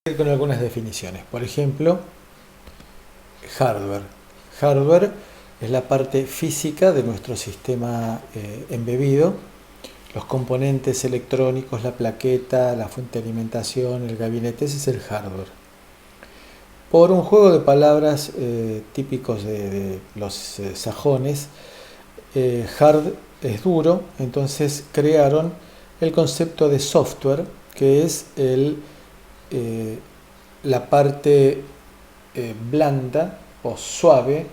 Con algunas definiciones. Por ejemplo, hardware. Hardware es la parte física de nuestro sistema embebido, los componentes electrónicos, la plaqueta, la fuente de alimentación, el gabinete, ese es el hardware. Por un juego de palabras típicos de los sajones, hard es duro, entonces crearon el concepto de software, que es la parte blanda o suave,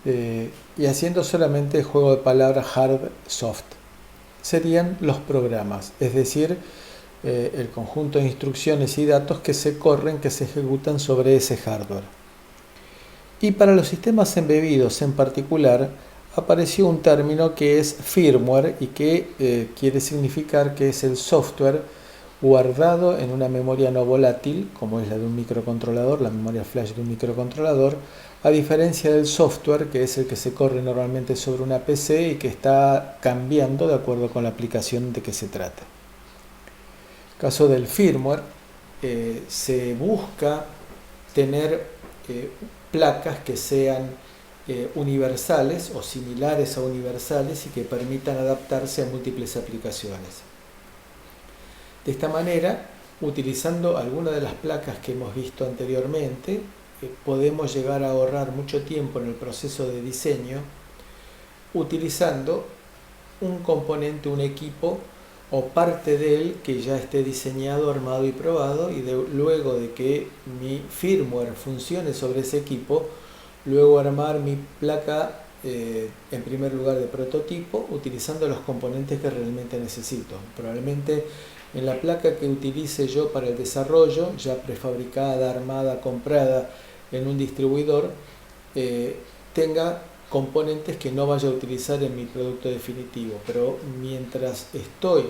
y haciendo solamente el juego de palabras hard, soft. Serían los programas, es decir, el conjunto de instrucciones y datos que se corren, que se ejecutan sobre ese hardware. Y para los sistemas embebidos en particular, apareció un término que es firmware y que quiere significar que es el software guardado en una memoria no volátil, como es la de un microcontrolador, la memoria flash de un microcontrolador, a diferencia del software, que es el que se corre normalmente sobre una PC y que está cambiando de acuerdo con la aplicación de que se trata. En el caso del firmware, se busca tener placas que sean universales o similares a universales y que permitan adaptarse a múltiples aplicaciones. De esta manera, utilizando algunas de las placas que hemos visto anteriormente, podemos llegar a ahorrar mucho tiempo en el proceso de diseño utilizando un componente, un equipo o parte de él que ya esté diseñado, armado y probado, y luego de que mi firmware funcione sobre ese equipo, luego armar mi placa en primer lugar de prototipo utilizando los componentes que realmente necesito. Probablemente en la placa que utilice yo para el desarrollo, ya prefabricada, armada, comprada en un distribuidor, tenga componentes que no vaya a utilizar en mi producto definitivo, pero mientras estoy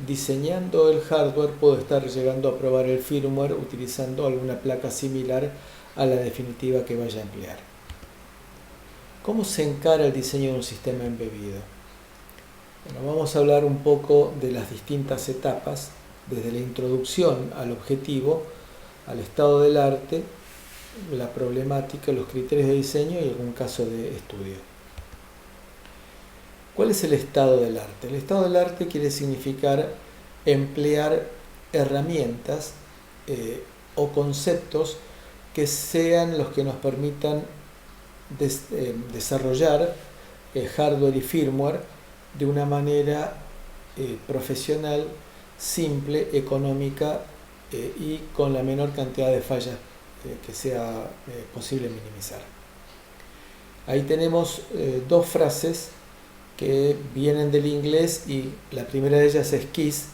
diseñando el hardware puedo estar llegando a probar el firmware utilizando alguna placa similar a la definitiva que vaya a emplear. ¿Cómo se encara el diseño de un sistema embebido? Bueno, vamos a hablar un poco de las distintas etapas, desde la introducción al objetivo, al estado del arte, la problemática, los criterios de diseño y algún caso de estudio. ¿Cuál es el estado del arte? El estado del arte quiere significar emplear herramientas o conceptos que sean los que nos permitan desarrollar hardware y firmware de una manera profesional, simple, económica y con la menor cantidad de fallas que sea posible minimizar. Ahí tenemos dos frases que vienen del inglés y la primera de ellas es KISS,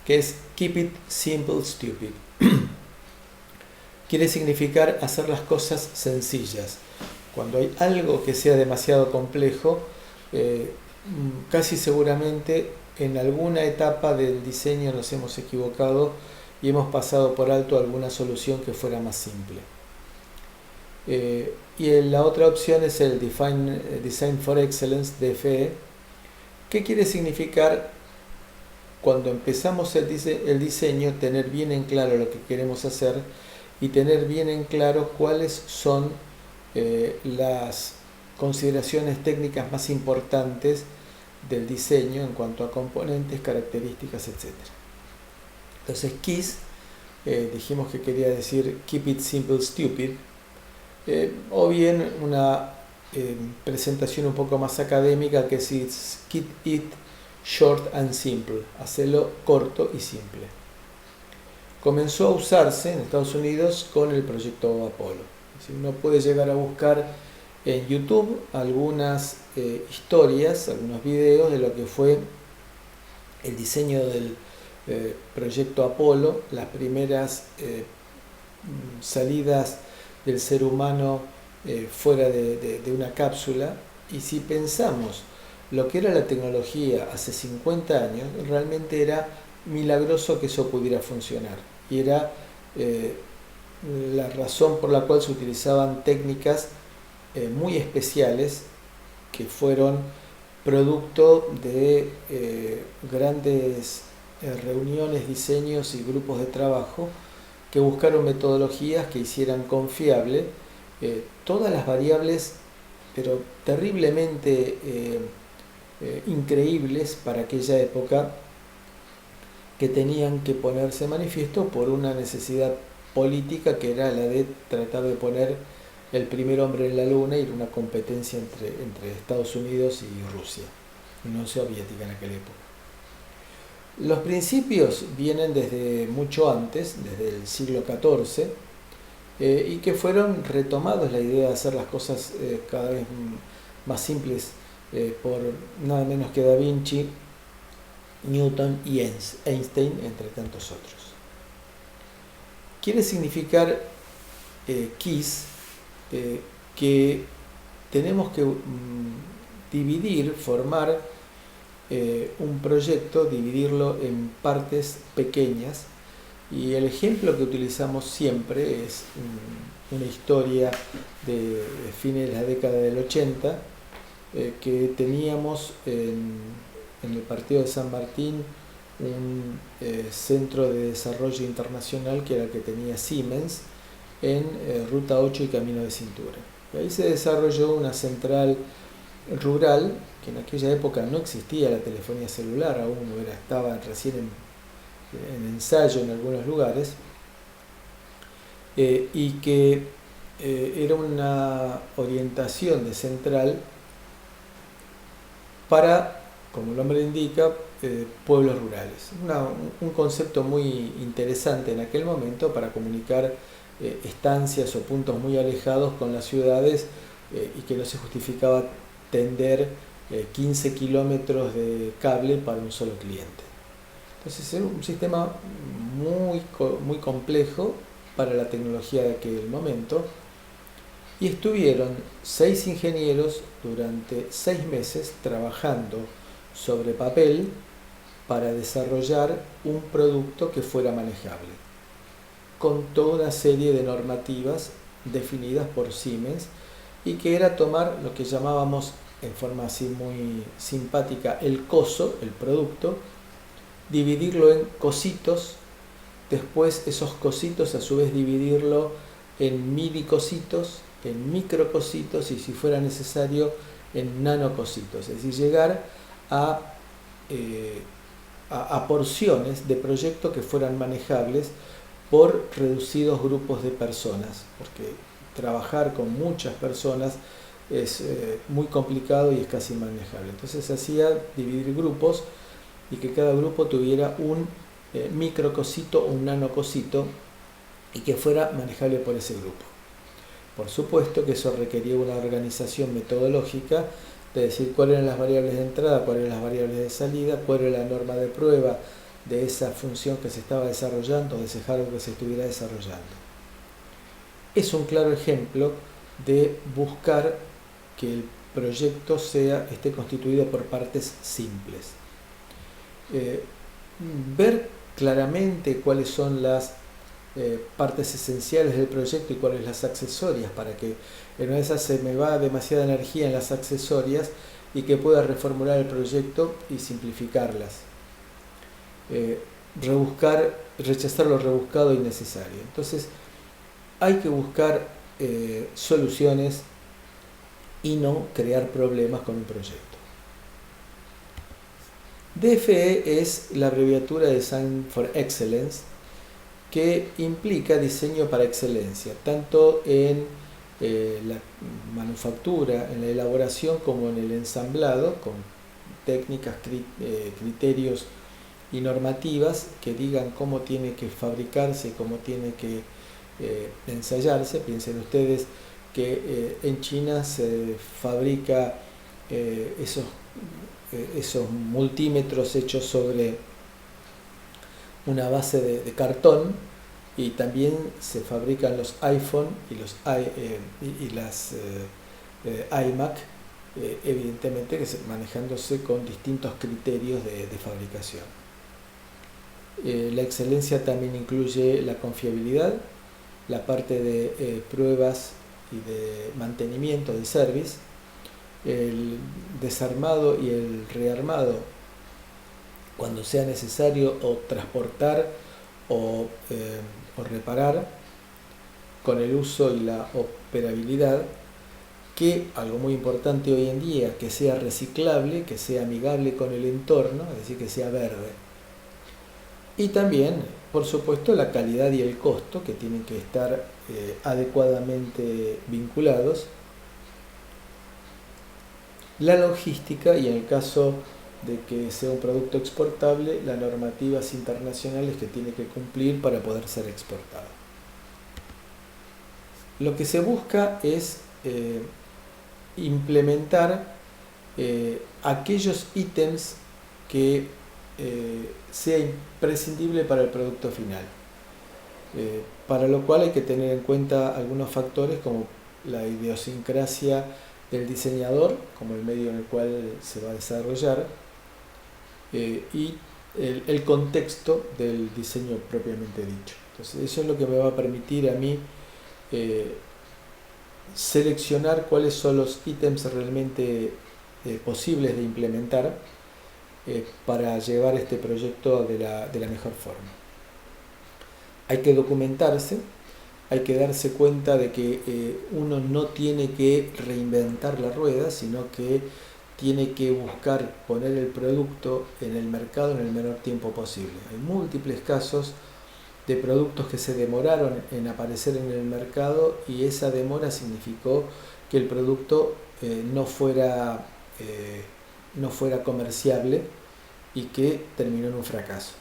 que es Keep it simple, stupid. Quiere significar hacer las cosas sencillas. Cuando hay algo que sea demasiado complejo, casi seguramente en alguna etapa del diseño nos hemos equivocado y hemos pasado por alto alguna solución que fuera más simple. Y la otra opción es el Design for Excellence, DFE, que quiere significar cuando empezamos el diseño tener bien en claro lo que queremos hacer y tener bien en claro cuáles son las consideraciones técnicas más importantes del diseño en cuanto a componentes, características, etc. Entonces KISS, dijimos que quería decir Keep it simple, stupid, o bien una presentación un poco más académica que es Keep it short and simple, hacerlo corto y simple. Comenzó a usarse en Estados Unidos con el proyecto Apolo. Uno puede llegar a buscar en YouTube algunas historias, algunos videos de lo que fue el diseño del proyecto Apolo, las primeras salidas del ser humano fuera de una cápsula. Y si pensamos lo que era la tecnología hace 50 años, realmente era milagroso que eso pudiera funcionar. Y era la razón por la cual se utilizaban técnicas muy especiales que fueron producto de grandes reuniones, diseños y grupos de trabajo que buscaron metodologías que hicieran confiable todas las variables, pero terriblemente increíbles para aquella época, que tenían que ponerse manifiesto por una necesidad política que era la de tratar de poner el primer hombre en la Luna, y una competencia entre Estados Unidos y Rusia, Unión Soviética en aquella época. Los principios vienen desde mucho antes, desde el siglo XIV, y que fueron retomados, la idea de hacer las cosas cada vez más simples por nada menos que Da Vinci, Newton y Einstein, entre tantos otros. Quiere significar KISS que tenemos que dividir, formar un proyecto, dividirlo en partes pequeñas, y el ejemplo que utilizamos siempre es una historia de fines de la década del 80, que teníamos en el partido de San Martín un centro de desarrollo internacional que era el que tenía Siemens en Ruta 8 y Camino de Cintura. Y ahí se desarrolló una central rural, que en aquella época no existía la telefonía celular aún, estaba recién en ensayo en algunos lugares, y que era una orientación de central para, como el nombre indica, pueblos rurales. Un concepto muy interesante en aquel momento para comunicar estancias o puntos muy alejados con las ciudades, y que no se justificaba tender 15 kilómetros de cable para un solo cliente. Entonces era un sistema muy complejo para la tecnología de aquel momento, y estuvieron 6 ingenieros durante 6 meses trabajando sobre papel para desarrollar un producto que fuera manejable, con toda una serie de normativas definidas por Siemens, y que era tomar lo que llamábamos en forma así muy simpática el coso, el producto, dividirlo en cositos, después esos cositos a su vez dividirlo en mini cositos, en micro cositos, y si fuera necesario en nano cositos, es decir, llegar a porciones de proyecto que fueran manejables por reducidos grupos de personas, porque trabajar con muchas personas es muy complicado y es casi inmanejable. Entonces se hacía dividir grupos, y que cada grupo tuviera un micro cosito o un nano cosito, y que fuera manejable por ese grupo. Por supuesto que eso requería una organización metodológica, de decir cuáles eran las variables de entrada, cuáles eran las variables de salida, cuál era la norma de prueba de esa función que se estaba desarrollando, de ese hardware que se estuviera desarrollando. Es un claro ejemplo de buscar que el proyecto esté constituido por partes simples. Ver claramente cuáles son las partes esenciales del proyecto y cuáles las accesorias, para que en una de esas se me va demasiada energía en las accesorias y que pueda reformular el proyecto y simplificarlas. Rechazar lo rebuscado e innecesario. Entonces hay que buscar soluciones y no crear problemas con un proyecto. DFE es la abreviatura de Design for Excellence, que implica diseño para excelencia, tanto en la manufactura, en la elaboración, como en el ensamblado, con técnicas, criterios y normativas que digan cómo tiene que fabricarse, cómo tiene que ensayarse. Piensen ustedes que en China se fabrica esos multímetros hechos sobre una base de cartón, y también se fabrican los iPhone y las iMac, evidentemente manejándose con distintos criterios de fabricación. La excelencia también incluye la confiabilidad, la parte de pruebas y de mantenimiento de service, el desarmado y el rearmado cuando sea necesario, o transportar o o reparar con el uso y la operabilidad, que algo muy importante hoy en día, que sea reciclable, que sea amigable con el entorno, es decir, que sea verde. Y también, por supuesto, la calidad y el costo, que tienen que estar adecuadamente vinculados. La logística, y en el caso de que sea un producto exportable, las normativas internacionales que tiene que cumplir para poder ser exportado. Lo que se busca es implementar aquellos ítems que sea imprescindible para el producto final, para lo cual hay que tener en cuenta algunos factores como la idiosincrasia del diseñador, como el medio en el cual se va a desarrollar, y el contexto del diseño propiamente dicho. Entonces eso es lo que me va a permitir a mí seleccionar cuáles son los ítems realmente posibles de implementar para llevar este proyecto de la mejor forma. Hay que documentarse, hay que darse cuenta de que uno no tiene que reinventar la rueda, sino que tiene que buscar poner el producto en el mercado en el menor tiempo posible. Hay múltiples casos de productos que se demoraron en aparecer en el mercado y esa demora significó que el producto no fuera comerciable y que terminó en un fracaso.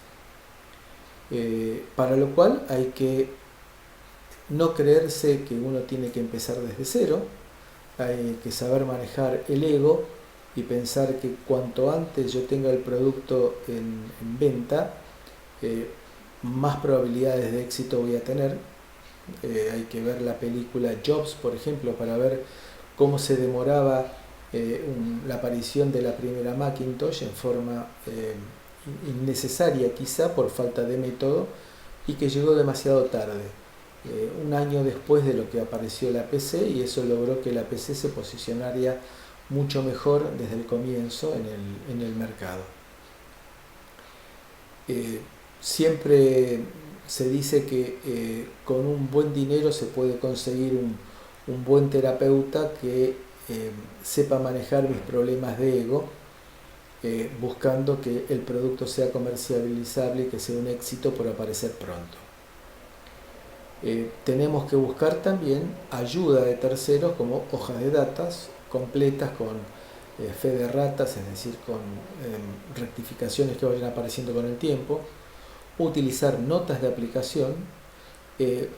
Para lo cual hay que no creerse que uno tiene que empezar desde cero, hay que saber manejar el ego y pensar que cuanto antes yo tenga el producto en venta, más probabilidades de éxito voy a tener. Hay que ver la película Jobs, por ejemplo, para ver cómo se demoraba la aparición de la primera Macintosh en forma innecesaria, quizá por falta de método, y que llegó demasiado tarde, un año después de lo que apareció la PC, y eso logró que la PC se posicionaría mucho mejor desde el comienzo en el mercado. Siempre se dice que con un buen dinero se puede conseguir un buen terapeuta que sepa manejar mis problemas de ego, buscando que el producto sea comercializable y que sea un éxito por aparecer pronto. Tenemos que buscar también ayuda de terceros como hojas de datas completas con fe de ratas, es decir, con rectificaciones que vayan apareciendo con el tiempo, utilizar notas de aplicación,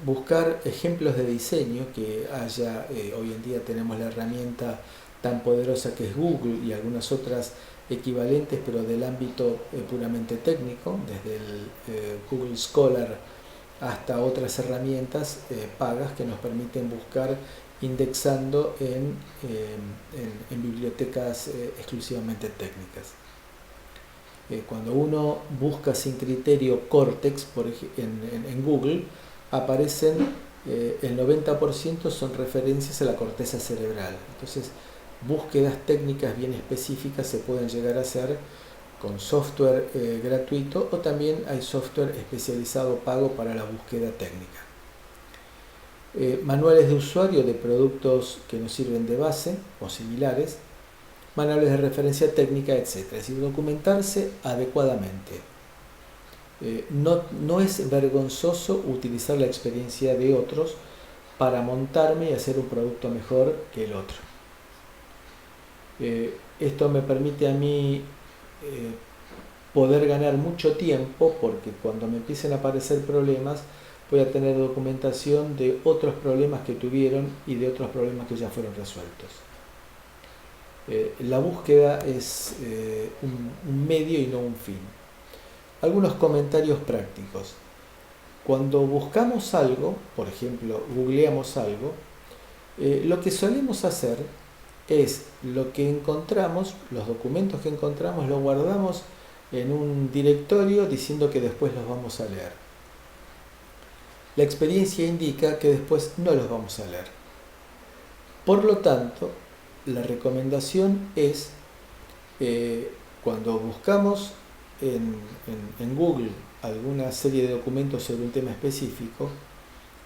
buscar ejemplos de diseño que haya. Hoy en día tenemos la herramienta tan poderosa que es Google y algunas otras equivalentes, pero del ámbito puramente técnico, desde el Google Scholar hasta otras herramientas pagas que nos permiten buscar indexando en bibliotecas exclusivamente técnicas. Cuando uno busca sin criterio Cortex en Google, aparecen el 90% son referencias a la corteza cerebral. Entonces, búsquedas técnicas bien específicas se pueden llegar a hacer con software gratuito, o también hay software especializado pago para la búsqueda técnica. Manuales de usuario de productos que nos sirven de base o similares, manuales de referencia técnica, etc. Es decir, documentarse adecuadamente. No es vergonzoso utilizar la experiencia de otros para montarme y hacer un producto mejor que el otro. Esto me permite a mí poder ganar mucho tiempo, porque cuando me empiecen a aparecer problemas voy a tener documentación de otros problemas que tuvieron y de otros problemas que ya fueron resueltos. La búsqueda es un medio y no un fin. Algunos comentarios prácticos. Cuando buscamos algo, por ejemplo, googleamos algo, lo que solemos hacer es lo que encontramos, los documentos que encontramos, los guardamos en un directorio diciendo que después los vamos a leer. La experiencia indica que después no los vamos a leer. Por lo tanto, la recomendación es, cuando buscamos en Google alguna serie de documentos sobre un tema específico,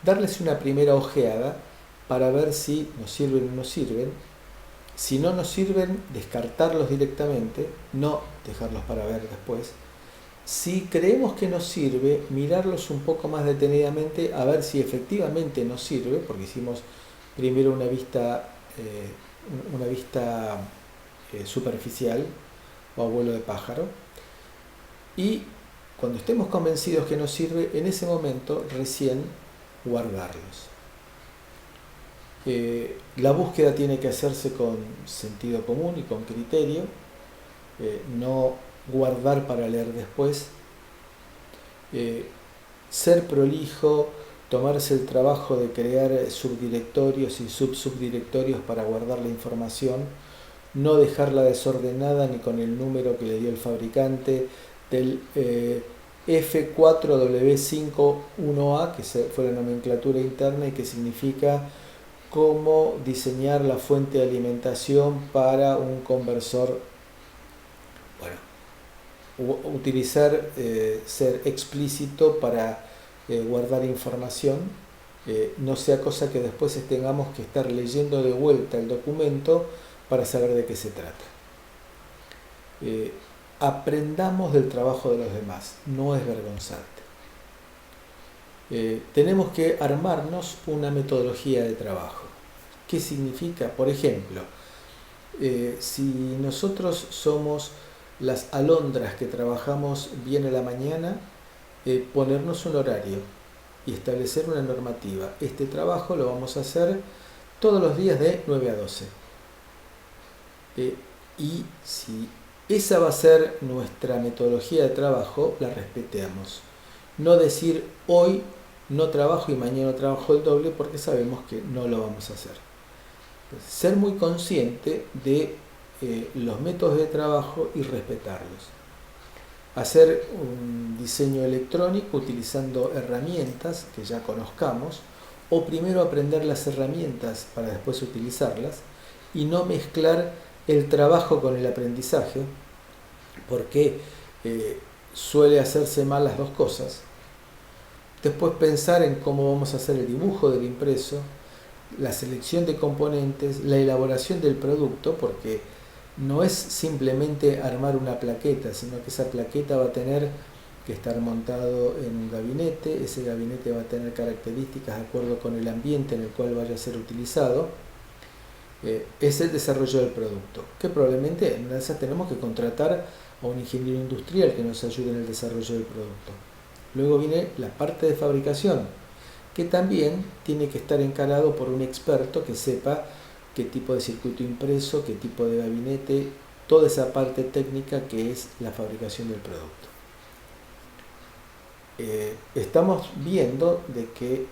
darles una primera ojeada para ver si nos sirven o no sirven. Si no nos sirven, descartarlos directamente, no dejarlos para ver después. Si creemos que nos sirve, mirarlos un poco más detenidamente a ver si efectivamente nos sirve, porque hicimos primero una vista superficial o a vuelo de pájaro. Y cuando estemos convencidos que nos sirve, en ese momento recién guardarlos. La búsqueda tiene que hacerse con sentido común y con criterio, no guardar para leer después, ser prolijo, tomarse el trabajo de crear subdirectorios y subdirectorios para guardar la información, no dejarla desordenada ni con el número que le dio el fabricante del F4W51A, que fue la nomenclatura interna y que significa cómo diseñar la fuente de alimentación para un conversor. Bueno, utilizar, ser explícito para guardar información, no sea cosa que después tengamos que estar leyendo de vuelta el documento para saber de qué se trata. Aprendamos del trabajo de los demás, no es vergonzante. Tenemos que armarnos una metodología de trabajo. ¿Qué significa? Por ejemplo, si nosotros somos las alondras que trabajamos bien a la mañana, ponernos un horario y establecer una normativa. Este trabajo lo vamos a hacer todos los días de 9 a 12. Y si esa va a ser nuestra metodología de trabajo, la respetemos. No decir hoy no trabajo y mañana trabajo el doble, porque sabemos que no lo vamos a hacer. Ser muy consciente de los métodos de trabajo y respetarlos. Hacer un diseño electrónico utilizando herramientas que ya conozcamos, o primero aprender las herramientas para después utilizarlas, y no mezclar el trabajo con el aprendizaje, porque suele hacerse mal las dos cosas. Después pensar en cómo vamos a hacer el dibujo del impreso, la selección de componentes, la elaboración del producto, porque no es simplemente armar una plaqueta, sino que esa plaqueta va a tener que estar montado en un gabinete, ese gabinete va a tener características de acuerdo con el ambiente en el cual vaya a ser utilizado. Es el desarrollo del producto, que probablemente en una de esas tenemos que contratar a un ingeniero industrial que nos ayude en el desarrollo del producto. Luego viene la parte de fabricación, que también tiene que estar encarado por un experto que sepa qué tipo de circuito impreso, qué tipo de gabinete, toda esa parte técnica que es la fabricación del producto. Estamos viendo de que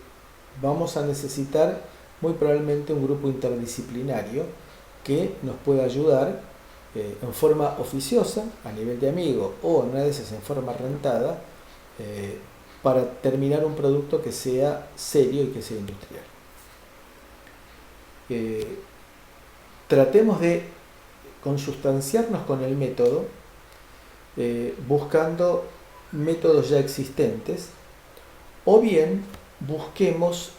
vamos a necesitar muy probablemente un grupo interdisciplinario que nos pueda ayudar en forma oficiosa, a nivel de amigo, o en una de esas en forma rentada, para terminar un producto que sea serio y que sea industrial. Tratemos de consustanciarnos con el método, buscando métodos ya existentes, o bien busquemos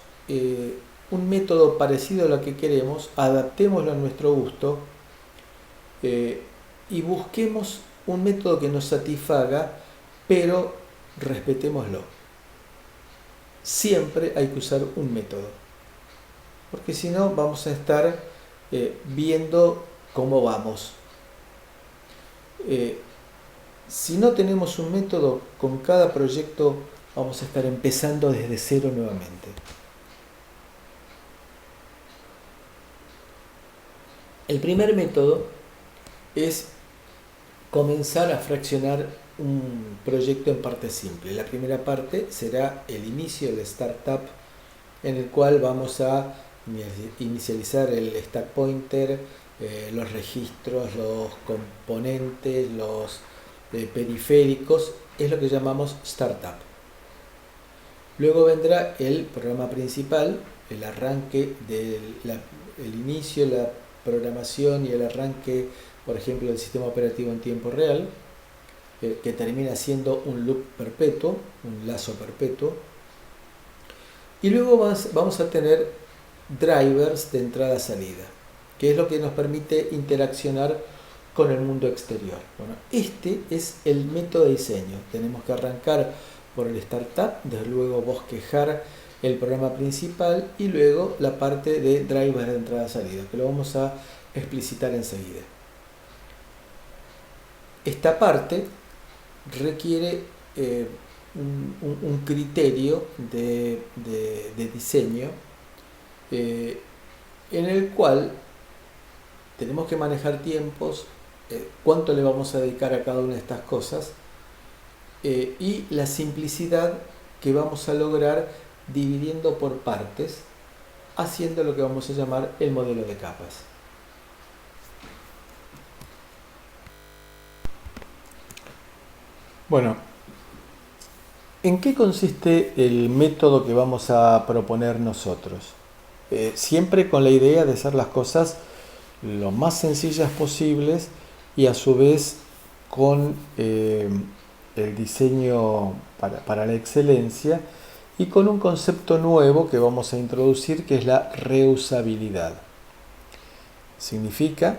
un método parecido a lo que queremos, adaptémoslo a nuestro gusto, y busquemos un método que nos satisfaga, pero respetémoslo. Siempre hay que usar un método, porque si no vamos a estar viendo cómo vamos. Si no tenemos un método, con cada proyecto vamos a estar empezando desde cero nuevamente. El primer método es comenzar a fraccionar un proyecto en partes simples. La primera parte será el inicio del startup, en el cual vamos a inicializar el stack pointer, los registros, los componentes, los periféricos, es lo que llamamos startup. Luego vendrá el programa principal, el arranque el inicio, la programación y el arranque, por ejemplo, del sistema operativo en tiempo real. que termina siendo un loop perpetuo, un lazo perpetuo. Y luego vamos a tener drivers de entrada-salida, que es lo que nos permite interaccionar con el mundo exterior. Bueno, este es el método de diseño. Tenemos que arrancar por el startup, desde luego bosquejar el programa principal y luego la parte de drivers de entrada-salida, que lo vamos a explicitar enseguida. Esta parte requiere un criterio de diseño en el cual tenemos que manejar tiempos, cuánto le vamos a dedicar a cada una de estas cosas y la simplicidad que vamos a lograr dividiendo por partes, haciendo lo que vamos a llamar el modelo de capas. Bueno, ¿en qué consiste el método que vamos a proponer nosotros? Siempre con la idea de hacer las cosas lo más sencillas posibles y a su vez con el diseño para la excelencia y con un concepto nuevo que vamos a introducir, que es la reusabilidad. Significa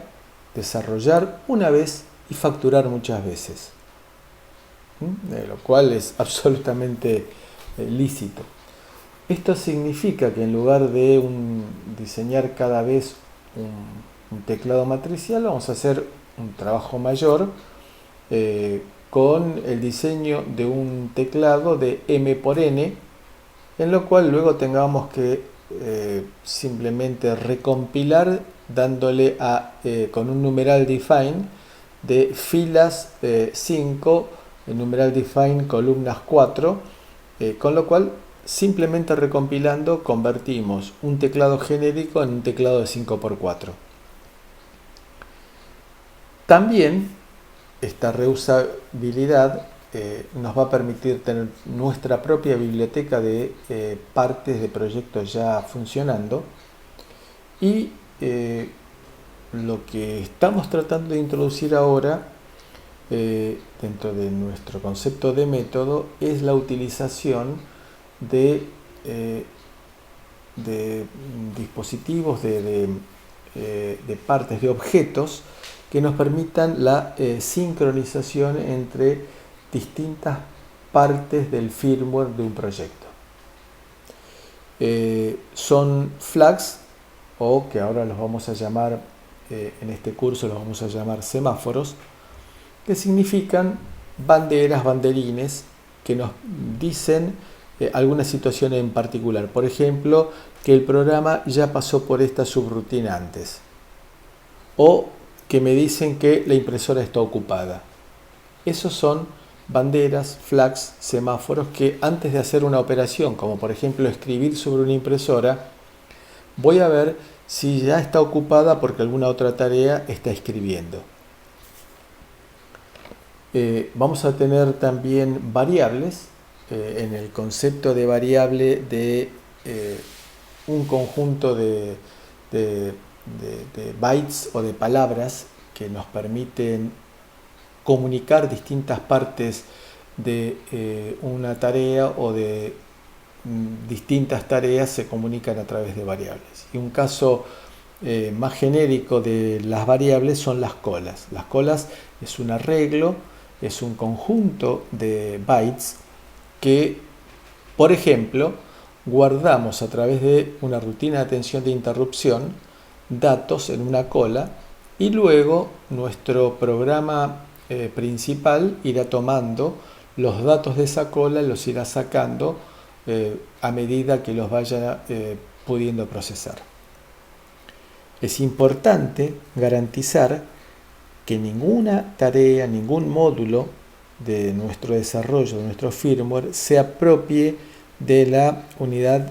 desarrollar una vez y facturar muchas veces, lo cual es absolutamente lícito. Esto significa que en lugar de diseñar cada vez un teclado matricial, vamos a hacer un trabajo mayor con el diseño de un teclado de M por N, en lo cual luego tengamos que simplemente recompilar dándole con un numeral define de filas 5, el numeral define columnas 4, con lo cual simplemente recompilando convertimos un teclado genérico en un teclado de 5×4. También esta reusabilidad nos va a permitir tener nuestra propia biblioteca de partes de proyectos ya funcionando y lo que estamos tratando de introducir ahora dentro de nuestro concepto de método es la utilización de dispositivos, de partes, de objetos que nos permitan la sincronización entre distintas partes del firmware de un proyecto. Son flags, o que ahora los vamos a llamar, en este curso los vamos a llamar semáforos, que significan banderas, banderines, que nos dicen alguna situación en particular. Por ejemplo, que el programa ya pasó por esta subrutina antes. O que me dicen que la impresora está ocupada. Esos son banderas, flags, semáforos que antes de hacer una operación, como por ejemplo escribir sobre una impresora, voy a ver si ya está ocupada porque alguna otra tarea está escribiendo. Vamos a tener también variables. En el concepto de variable de un conjunto de bytes o de palabras que nos permiten comunicar distintas partes de una tarea o de distintas tareas se comunican a través de variables. Y un caso más genérico de las variables son las colas. Las colas es un arreglo, es un conjunto de bytes que, por ejemplo, guardamos a través de una rutina de atención de interrupción datos en una cola y luego nuestro programa principal irá tomando los datos de esa cola y los irá sacando a medida que los vaya pudiendo procesar. Es importante garantizar que ninguna tarea, ningún módulo de nuestro desarrollo, de nuestro firmware, se apropie de la unidad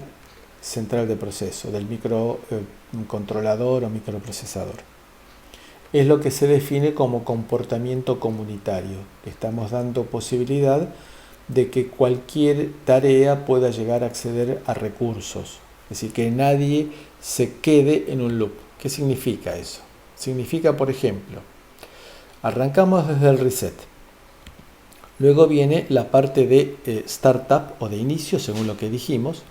central de proceso, del microcontrolador o microprocesador. Es lo que se define como comportamiento comunitario. Estamos dando posibilidad de que cualquier tarea pueda llegar a acceder a recursos. Es decir, que nadie se quede en un loop. ¿Qué significa eso? Significa, por ejemplo, arrancamos desde el reset. Luego viene la parte de startup o de inicio, según lo que dijimos.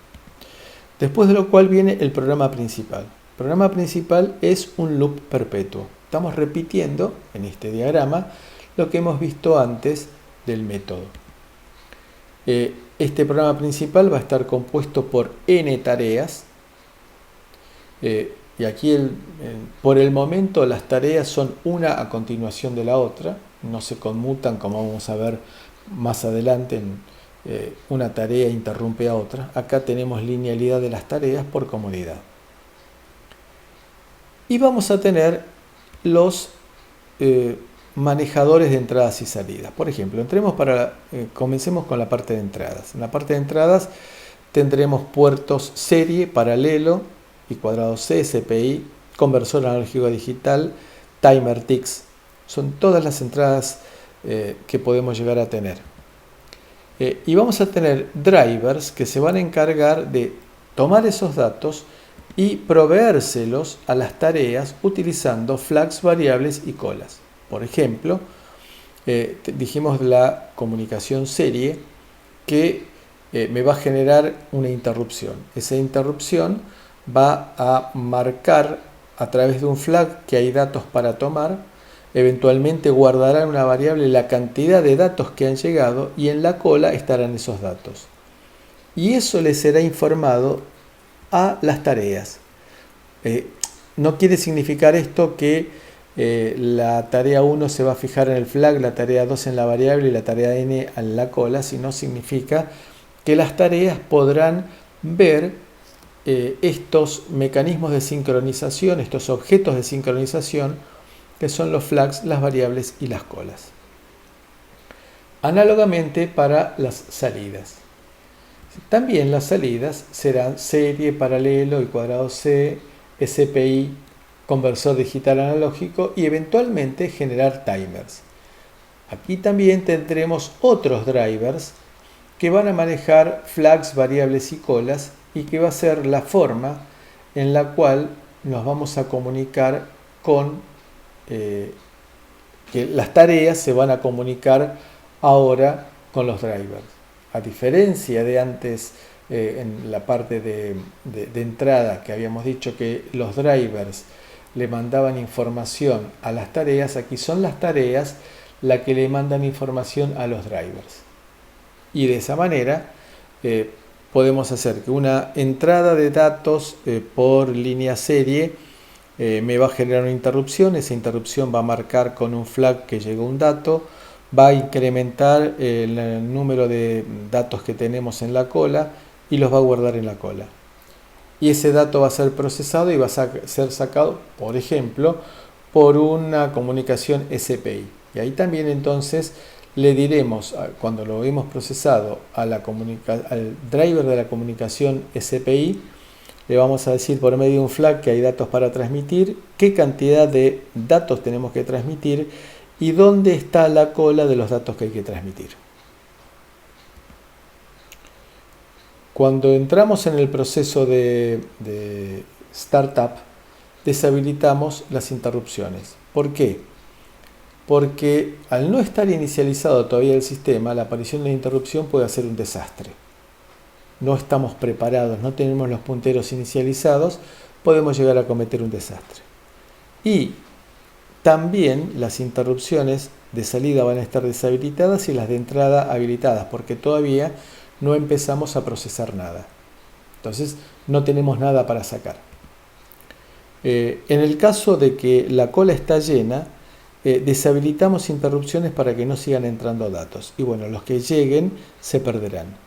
Después de lo cual viene el programa principal. El programa principal es un loop perpetuo. Estamos repitiendo en este diagrama lo que hemos visto antes del método. Este programa principal va a estar compuesto por n tareas. Y aquí por el momento las tareas son una a continuación de la otra. No se conmutan, como vamos a ver más adelante. Una tarea interrumpe a otra. Acá tenemos linealidad de las tareas por comodidad. Y vamos a tener los manejadores de entradas y salidas. Por ejemplo, comencemos con la parte de entradas. En la parte de entradas tendremos puertos serie, paralelo y cuadrado C, CPI, conversor analógico a digital, timer TICS. Son todas las entradas que podemos llegar a tener. Y vamos a tener drivers que se van a encargar de tomar esos datos y proveérselos a las tareas utilizando flags, variables y colas. Por ejemplo, dijimos la comunicación serie que me va a generar una interrupción. Esa interrupción va a marcar a través de un flag que hay datos para tomar. Eventualmente guardará en una variable la cantidad de datos que han llegado y en la cola estarán esos datos. Y eso le será informado a las tareas. No quiere significar esto que la tarea 1 se va a fijar en el flag, la tarea 2 en la variable y la tarea n en la cola, sino significa que las tareas podrán ver estos mecanismos de sincronización, estos objetos de sincronización, que son los flags, las variables y las colas. Análogamente para las salidas. También las salidas serán serie, paralelo y cuadrado C, SPI, conversor digital analógico y eventualmente generar timers. Aquí también tendremos otros drivers que van a manejar flags, variables y colas y que va a ser la forma en la cual nos vamos a comunicar con que las tareas se van a comunicar ahora con los drivers. A diferencia de antes, en la parte de entrada que habíamos dicho que los drivers le mandaban información a las tareas, aquí son las tareas las que le mandan información a los drivers. Y de esa manera podemos hacer que una entrada de datos por línea serie me va a generar una interrupción. Esa interrupción va a marcar con un flag que llegó un dato, va a incrementar el número de datos que tenemos en la cola y los va a guardar en la cola. Y ese dato va a ser procesado y va a ser sacado, por ejemplo, por una comunicación SPI. Y ahí también entonces le diremos, cuando lo hemos procesado al driver de la comunicación SPI, le vamos a decir por medio de un flag que hay datos para transmitir, qué cantidad de datos tenemos que transmitir y dónde está la cola de los datos que hay que transmitir. Cuando entramos en el proceso de startup, deshabilitamos las interrupciones. ¿Por qué? Porque al no estar inicializado todavía el sistema, la aparición de la interrupción puede ser un desastre. No estamos preparados, no tenemos los punteros inicializados, podemos llegar a cometer un desastre. Y también las interrupciones de salida van a estar deshabilitadas y las de entrada habilitadas, porque todavía no empezamos a procesar nada. Entonces no tenemos nada para sacar. En el caso de que la cola está llena, deshabilitamos interrupciones para que no sigan entrando datos. Y bueno, los que lleguen se perderán.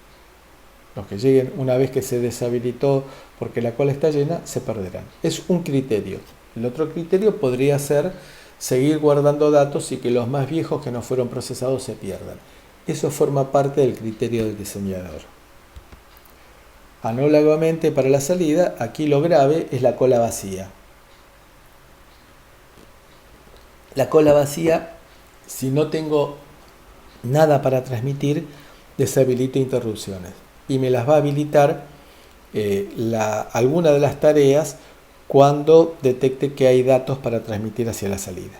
Los que lleguen una vez que se deshabilitó porque la cola está llena, se perderán. Es un criterio. El otro criterio podría ser seguir guardando datos y que los más viejos que no fueron procesados se pierdan. Eso forma parte del criterio del diseñador. Análogamente para la salida, aquí lo grave es la cola vacía. La cola vacía, si no tengo nada para transmitir, deshabilito interrupciones. Y me las va a habilitar alguna de las tareas cuando detecte que hay datos para transmitir hacia la salida.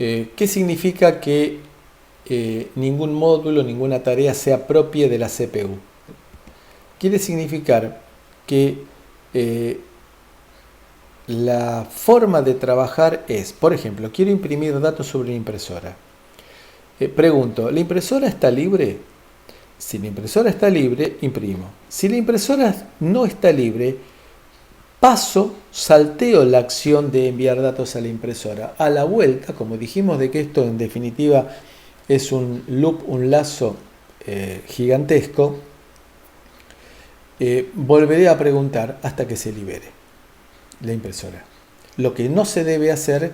¿Qué significa que ningún módulo, ninguna tarea sea propia de la CPU? Quiere significar que la forma de trabajar es, por ejemplo, quiero imprimir datos sobre una impresora. Pregunto, ¿la impresora está libre? Si la impresora está libre, imprimo. Si la impresora no está libre, salteo la acción de enviar datos a la impresora. A la vuelta, como dijimos de que esto en definitiva es un loop, un lazo gigantesco, volveré a preguntar hasta que se libere la impresora. Lo que no se debe hacer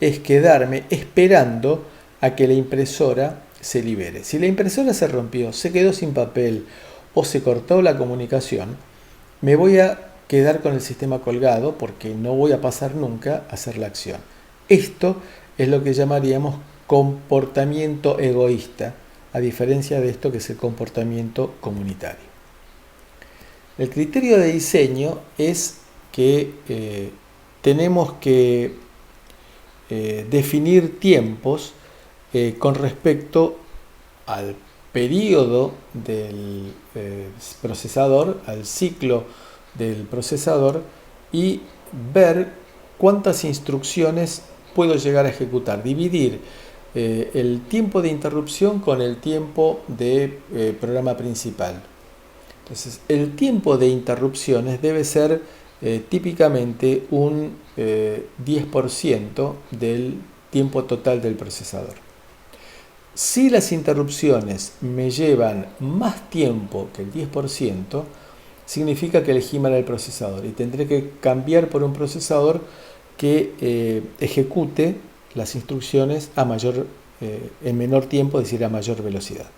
es quedarme esperando a que la impresora se libere. Si la impresora se rompió, se quedó sin papel o se cortó la comunicación, me voy a quedar con el sistema colgado porque no voy a pasar nunca a hacer la acción. Esto es lo que llamaríamos comportamiento egoísta, a diferencia de esto que es el comportamiento comunitario. El criterio de diseño es que tenemos que definir tiempos con respecto al periodo del procesador, al ciclo del procesador, y ver cuántas instrucciones puedo llegar a ejecutar. Dividir el tiempo de interrupción con el tiempo de programa principal. Entonces, el tiempo de interrupciones debe ser típicamente un 10% del tiempo total del procesador. Si las interrupciones me llevan más tiempo que el 10%, significa que elegí mal el procesador y tendré que cambiar por un procesador que ejecute las instrucciones en menor tiempo, es decir, a mayor velocidad.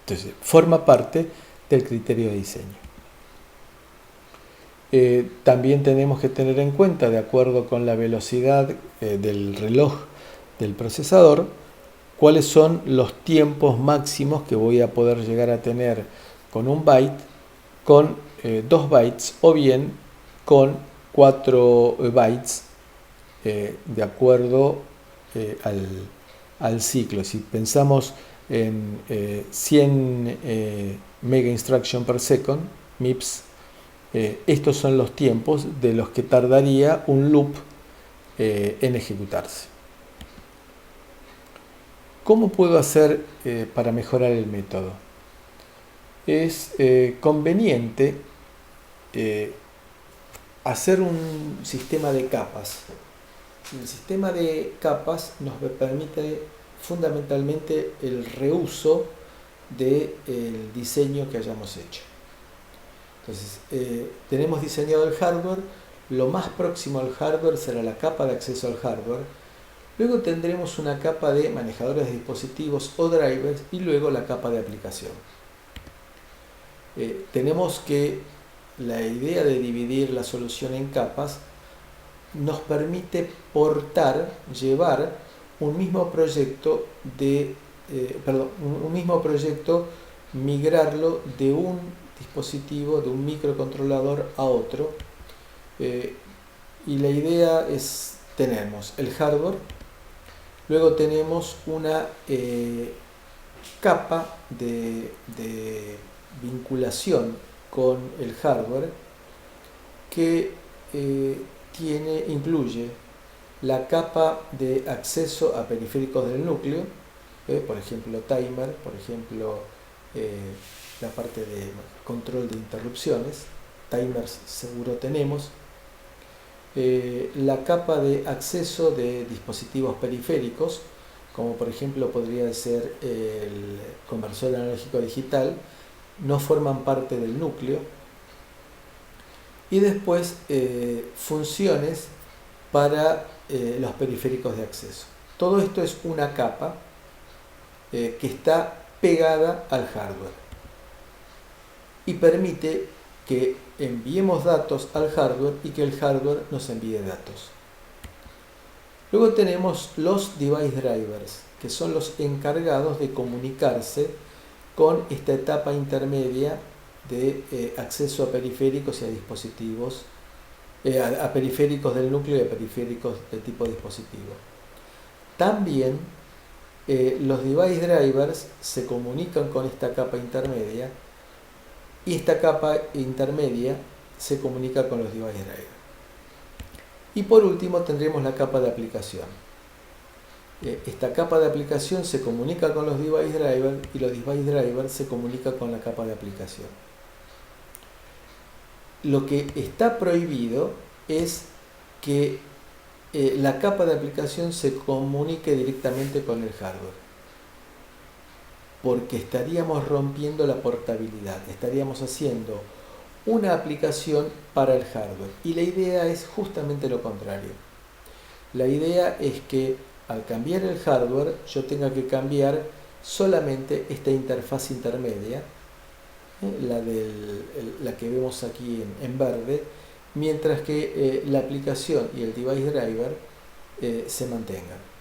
Entonces, forma parte del criterio de diseño. También tenemos que tener en cuenta, de acuerdo con la velocidad del reloj del procesador, cuáles son los tiempos máximos que voy a poder llegar a tener con un byte, con 2 bytes o bien con 4 bytes de acuerdo al ciclo. Si pensamos en 100 mega instruction per second, MIPS, estos son los tiempos de los que tardaría un loop en ejecutarse. ¿Cómo puedo hacer para mejorar el método? Es conveniente hacer un sistema de capas. El sistema de capas nos permite fundamentalmente el reuso del diseño que hayamos hecho. Entonces, tenemos diseñado el hardware, lo más próximo al hardware será la capa de acceso al hardware, luego tendremos una capa de manejadores de dispositivos o drivers y luego la capa de aplicación. Tenemos que la idea de dividir la solución en capas nos permite llevar un mismo proyecto migrarlo de un dispositivo, de un microcontrolador a otro, y la idea es, tenemos el hardware, luego tenemos una capa de vinculación con el hardware que incluye la capa de acceso a periféricos del núcleo, por ejemplo timer, por ejemplo la parte de control de interrupciones, timers seguro tenemos, la capa de acceso de dispositivos periféricos, como por ejemplo podría ser el conversor analógico digital, no forman parte del núcleo, y después funciones para los periféricos de acceso. Todo esto es una capa que está pegada al hardware y permite que enviemos datos al hardware y que el hardware nos envíe datos. Luego tenemos los device drivers, que son los encargados de comunicarse con esta etapa intermedia de acceso a periféricos y a dispositivos, a periféricos del núcleo y a periféricos de tipo dispositivo. También los device drivers se comunican con esta capa intermedia y esta capa intermedia se comunica con los device drivers. Y por último tendremos la capa de aplicación. Esta capa de aplicación se comunica con los device drivers y los device drivers se comunican con la capa de aplicación. Lo que está prohibido es que la capa de aplicación se comunique directamente con el hardware, porque estaríamos rompiendo la portabilidad, estaríamos haciendo una aplicación para el hardware, y la idea es justamente lo contrario. La idea es que al cambiar el hardware yo tenga que cambiar solamente esta interfaz intermedia, la que vemos aquí en verde, mientras que la aplicación y el device driver se mantengan.